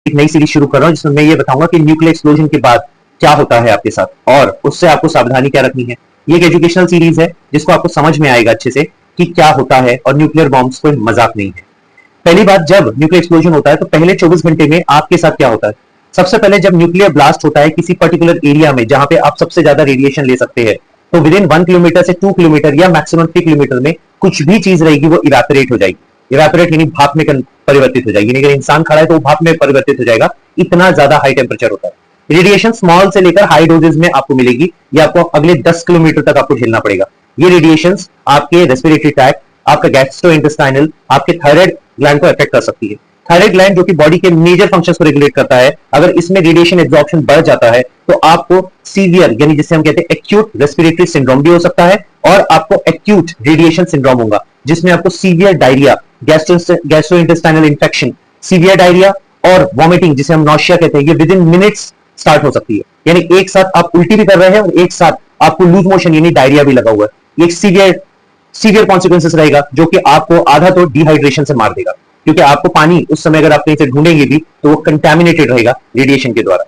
एक नई सीरीज शुरू कर रहा हूं जिसमें मैं ये बताऊंगा कि न्यूक्लियर एक्सप्लोजन के बाद क्या होता है आपके साथ और उससे आपको सावधानी क्या रखनी है। ये एक एजुकेशनल सीरीज है जिसको आपको समझ में आएगा अच्छे से कि क्या होता है और न्यूक्लियर बॉम्ब्स कोई मजाक नहीं है। पहली बात, जब न्यूक्लियर एक्सप्लोजन होता है तो पहले 24 घंटे में आपके साथ क्या होता है। सबसे पहले जब न्यूक्लियर ब्लास्ट होता है किसी पर्टिकुलर एरिया में जहां पे आप सबसे ज्यादा रेडिएशन ले सकते हैं, तो विद इन 1 किलोमीटर से 2 किलोमीटर या मैक्सिमम 3 किलोमीटर में कुछ भी चीज रहेगी वो इवेपोरेट हो जाएगी। इवेपोरेट यानी भाप में परिवर्तित हो जाएगी, यानी अगर इंसान खड़ा है तो वो भाप में परिवर्तित हो जाएगा। इतना ज्यादा हाई टेम्परेचर होता है। रेडिएशन स्मॉल से लेकर हाई डोजेस में आपको मिलेगी, ये आपको अगले 10 किलोमीटर तक आपको झेलना पड़ेगा। ये रेडिएशन आपके रेस्पिरेटरी ट्रैक्ट, आपका गैस्ट्रोइंटेस्टाइनल, आपके थायराइड ग्लैंड को अफेक्ट कर सकती है। थायराइड ग्लैंड जो कि बॉडी के मेजर फंक्शंस को रेगुलेट करता है, अगर इसमें रेडिएशन एब्जॉर्प्शन बढ़ जाता है तो आपको सीवियर यानी जिसे हम कहते हैं एक्यूट रेस्पिरेटरी सिंड्रोम भी हो सकता है और आपको एक्यूट रेडिएशन सिंड्रोम होगा जिसमें आपको severe diarrhoea, gastrointestinal infection, severe diarrhoea और वॉमिटिंग जिसे हम नॉशिया कहते हैं, ये विद इन मिनट्स स्टार्ट हो सकती है। यानी एक साथ आप उल्टी भी कर रहे हैं और एक साथ आपको लूज मोशन यानी डायरिया भी लगा हुआ है। एक सीवियर कॉन्सिक्वेंसेस रहेगा जो कि आपको आधा तो डिहाइड्रेशन से मार देगा, क्योंकि आपको पानी उस समय अगर आप कहीं से ढूंढेंगे भी तो वो कंटेमिनेटेड रहेगा रेडिएशन के द्वारा।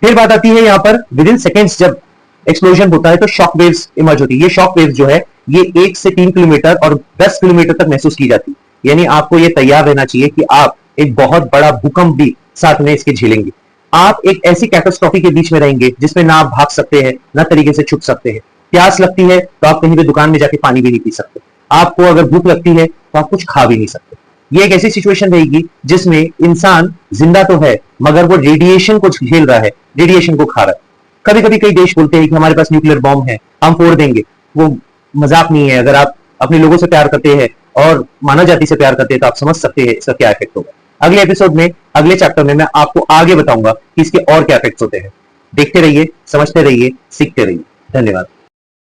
फिर बात आती है यहाँ पर विद इन सेकेंड्स जब एक्सप्लोजन होता है तो शॉक वेव्स इमर्ज होती है। ये शॉक वेव्स जो है ये 1 से 3 किलोमीटर और 10 किलोमीटर तक महसूस की जाती है। यानी आपको ये तैयार रहना चाहिए कि आप एक बहुत बड़ा भूकंप भी साथ में इसके झेलेंगे। आप एक ऐसी कैटास्ट्रॉफी के बीच में रहेंगे जिसमें ना आप भाग सकते हैं ना तरीके से छुप सकते हैं। प्यास लगती है तो आप कहीं भी दुकान में जाके पानी भी नहीं पी सकते। आपको अगर भूख लगती है तो आप कुछ खा भी नहीं सकते। ये एक ऐसी सिचुएशन रहेगी जिसमें इंसान जिंदा तो है मगर वो रेडिएशन को झेल रहा है, रेडिएशन को खा रहा है। कभी कभी कई देश बोलते हैं कि हमारे पास न्यूक्लियर बॉम्ब है, हम फोड़ देंगे। वो मजाक नहीं है। अगर आप अपने लोगों से प्यार करते हैं और मानव जाति से प्यार करते हैं तो आप समझ सकते हैं इसका क्या इफेक्ट होगा। अगले एपिसोड में, अगले चैप्टर में मैं आपको आगे बताऊंगा कि इसके और क्या इफेक्ट्स होते हैं। देखते रहिए, समझते रहिए, सीखते रहिए। धन्यवाद।